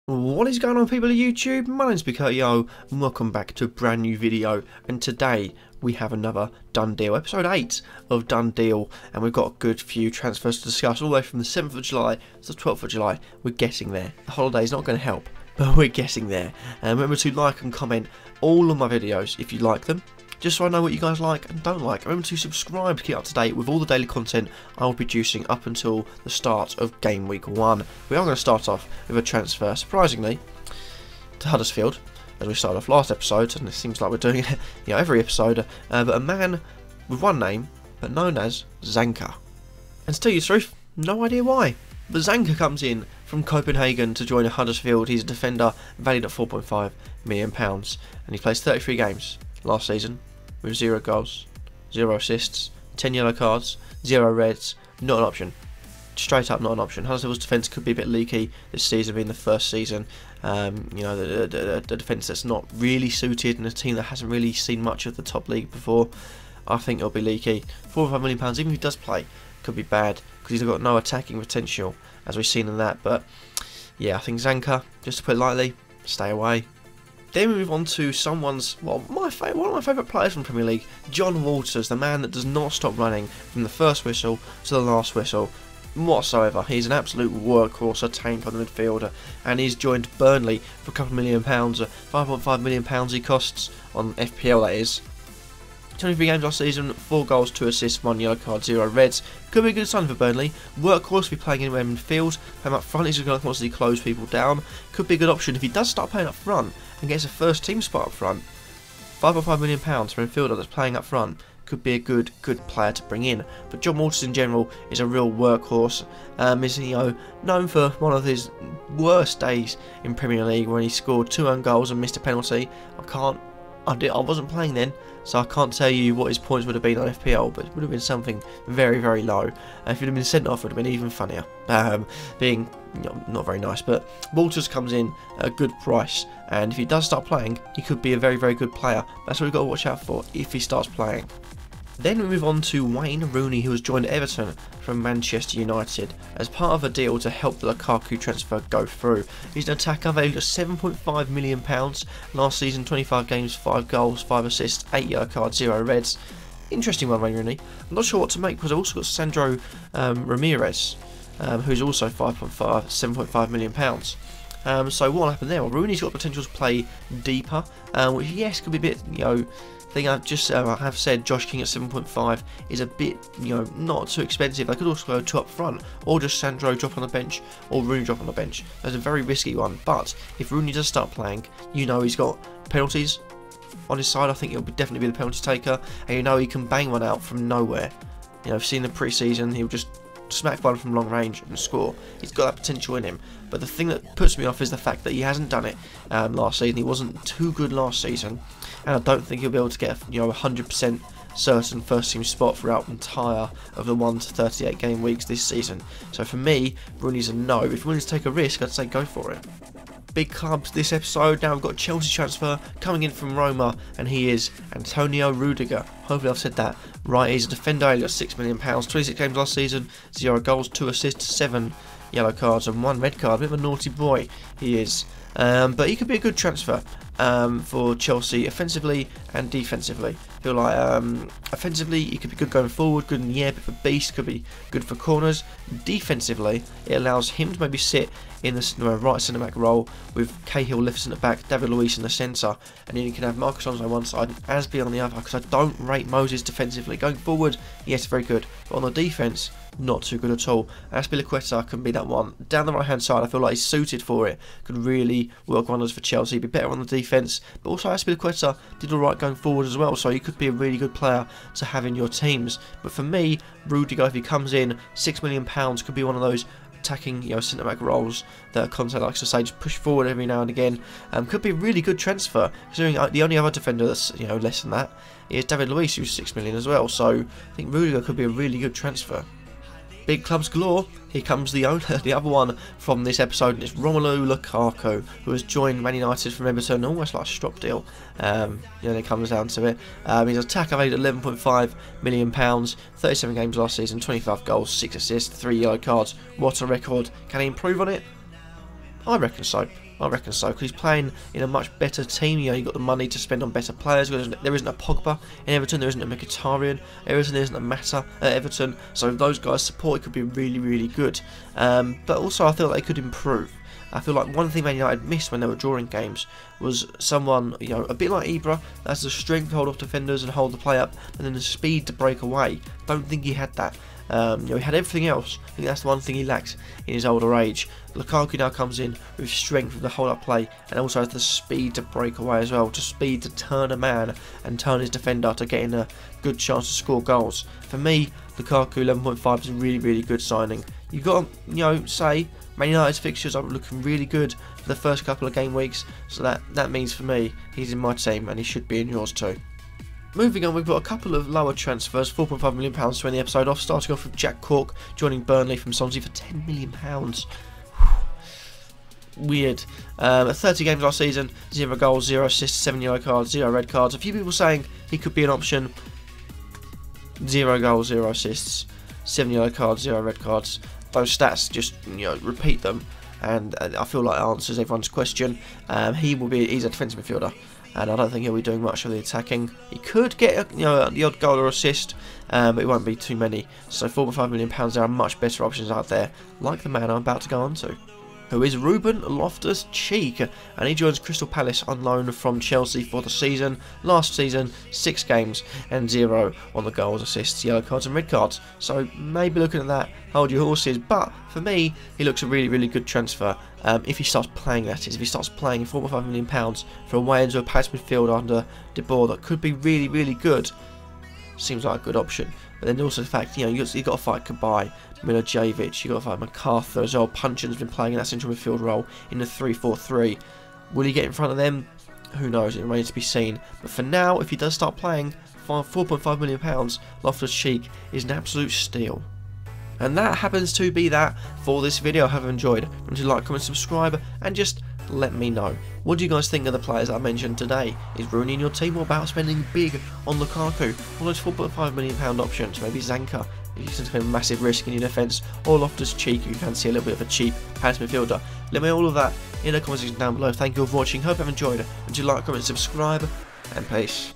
What is going on, people of YouTube? My name's Kurtyoy and welcome back to a brand new video, and today we have another Done Deal, episode 8 of Done Deal, and we've got a good few transfers to discuss all the way from the 7th of July to the 12th of July. We're getting there. The holiday's not going to help, but we're getting there. And remember to like and comment all of my videos if you like them, just so I know what you guys like and don't like. Remember to subscribe to keep up to date with all the daily content I will be producing up until the start of game week 1. We are going to start off with a transfer, surprisingly, to Huddersfield, as we started off last episode, and it seems like we're doing it, every episode. But a man with one name, but known as Zanka. And to tell you the truth, no idea why. But Zanka comes in from Copenhagen to join Huddersfield. He's a defender valued at £4.5 million, and he plays 33 games last season with 0 goals, 0 assists, 10 yellow cards, 0 reds. Not an option. Straight up not an option. Huddersfield's defence could be a bit leaky this season, being the first season. The defence that's not really suited, and a team that hasn't really seen much of the top league before. I think it'll be leaky. £4.5 million, even if he does play, could be bad because he's got no attacking potential, as we've seen in that. But yeah, I think Zanka, just to put it lightly, stay away. Then we move on to one of my favourite players from the Premier League, John Walters, the man that does not stop running from the first whistle to the last whistle whatsoever. He's an absolute workhorse, a tank on the midfielder, and he's joined Burnley for a couple of £1 million, £5.5 million he costs on FPL, that is. 23 games last season, 4 goals, 2 assists, 1 yellow card, 0 reds. Could be a good sign for Burnley. Workhorse will be playing anywhere in midfield. Playing up front, he's going to constantly close people down. Could be a good option if he does start playing up front and gets a first team spot up front. £5.5 million for a midfielder that's playing up front could be a good player to bring in. But John Walters in general is a real workhorse. Is known for one of his worst days in Premier League when he scored 2 own goals and missed a penalty. I wasn't playing then, so I can't tell you what his points would have been on FPL, but it would have been something very, very low. If he'd have been sent off, it would have been even funnier. Being not very nice, but Walters comes in at a good price, and if he does start playing, he could be a very, very good player. That's what we've got to watch out for if he starts playing. Then we move on to Wayne Rooney, who has joined Everton from Manchester United as part of a deal to help the Lukaku transfer go through. He's an attacker valued at £7.5 million. Last season, 25 games, 5 goals, 5 assists, 8 yellow cards, 0 reds. Interesting one, Wayne Rooney. I'm not sure what to make because I've also got Sandro Ramirez, who's also £7.5 million. So what happened there? Well, Rooney's got potential to play deeper, which yes could be a bit, I have said Josh King at 7.5 is a bit, not too expensive. They could also go 2 up front, or just Sandro drop on the bench, or Rooney drop on the bench. That's a very risky one, but if Rooney does start playing, he's got penalties on his side. I think he'll definitely be the penalty taker, and he can bang one out from nowhere. I've seen the pre-season, he'll just smack one from long range and score. He's got that potential in him, but the thing that puts me off is the fact that he hasn't done it last season. He wasn't too good last season, and I don't think he'll be able to get 100% certain first team spot throughout the entire of the 1 to 38 game weeks this season. So for me, Rooney's a no. If you're willing to take a risk, I'd say go for it. Big clubs this episode. Now we've got Chelsea transfer coming in from Roma, and he is Antonio Rudiger. Hopefully I've said that right. He's a defender, he got £6 million, 26 games last season, 0 goals, 2 assists, 7 yellow cards and 1 red card. A bit of a naughty boy he is, but he could be a good transfer for Chelsea offensively and defensively. I feel like offensively he could be good going forward, good in the air, bit of a beast, could be good for corners. Defensively, it allows him to maybe sit in the right centre back role with Cahill left centre back, David Luiz in the centre, and then you can have Marcus on one side and Asby on the other, because I don't rate Moses defensively. Going forward, yes, very good, but on the defence, not too good at all. Azpilicueta can be that one. Down the right hand side, I feel like he's suited for it. Could really work wonders for Chelsea. Be better on the defence, but also Azpilicueta did alright going forward as well, so he could be a really good player to have in your teams. But for me, Rudiger, if he comes in, £6 million, could be one of those attacking centre back roles that Conte likes to say, just push forward every now and again. Could be a really good transfer, considering the only other defender that's less than that is David Luiz, who's £6 million as well. So I think Rudiger could be a really good transfer. Big clubs galore. Here comes the other one from this episode, and it's Romelu Lukaku, who has joined Man United from Everton, almost like a strop deal. It comes down to it. He's an attacker valued at £11.5 million, 37 games last season, 25 goals, 6 assists, 3 yellow cards. What a record! Can he improve on it? I reckon so. I reckon so, because he's playing in a much better team. You know, you've got the money to spend on better players. There isn't a Pogba in Everton, there isn't a Mkhitaryan, there isn't a Mata at Everton, so if those guys' support, it could be really, really good. But also I feel like they could improve. I feel like one thing Man United missed when they were drawing games was someone, you know, a bit like Ibra, that has the strength to hold off defenders and hold the play up, and then the speed to break away. Don't think he had that. You know, he had everything else. I think that's the one thing he lacks in his older age. Lukaku now comes in with strength with the hold up play, and also has the speed to break away as well, just speed to turn a man and turn his defender to getting a good chance to score goals. For me, Lukaku 11.5 is a really, really good signing. You've got to, you know, say Man United's fixtures are looking really good for the first couple of game weeks, so that means for me he's in my team and he should be in yours too. Moving on, we've got a couple of lower transfers, £4.5 million to end the episode off, starting off with Jack Cork joining Burnley from Swansea for £10 million. Weird. 30 games last season, 0 goals, 0 assists, 7 yellow cards, 0 red cards. A few people saying he could be an option. 0 goals, 0 assists, 7 yellow cards, 0 red cards. Those stats, just, you know, repeat them, and I feel like it answers everyone's question. He's a defensive midfielder, and I don't think he'll be doing much of the attacking. He could get, you know, the odd goal or assist, but it won't be too many. So £4.5 million, there are much better options out there, like the man I'm about to go on to, who is Ruben Loftus-Cheek, and he joins Crystal Palace on loan from Chelsea for the season. Last season, 6 games and 0 on the goals, assists, yellow cards and red cards. So maybe looking at that, hold your horses, but for me, he looks a really, really good transfer. If he starts playing, that is, if he starts playing £4.5 million for a way into a Palace midfield under De Boer, that could be really, really good. Seems like a good option. But then also the fact, you know, you've got to fight Kabay, Milojevic, you've got to fight MacArthur as well. Punchin's been playing in that central midfield role in the 3-4-3. Will he get in front of them? Who knows, it remains to be seen. But for now, if he does start playing, £4.5 million, Loftus-Cheek is an absolute steal. And that happens to be that for this video. I hope you enjoyed. Remember to like, comment, subscribe, and just let me know. What do you guys think of the players I mentioned today? Is Rooney in your team, or about spending big on Lukaku? All those £4.5 million options, maybe Zanka, if you can spend a massive risk in your defence, or Loftus-Cheek if you fancy a little bit of a cheap Palace midfielder. Let me know all of that in the comment section down below. Thank you all for watching, hope you've enjoyed it. Would you like, comment, subscribe, and peace.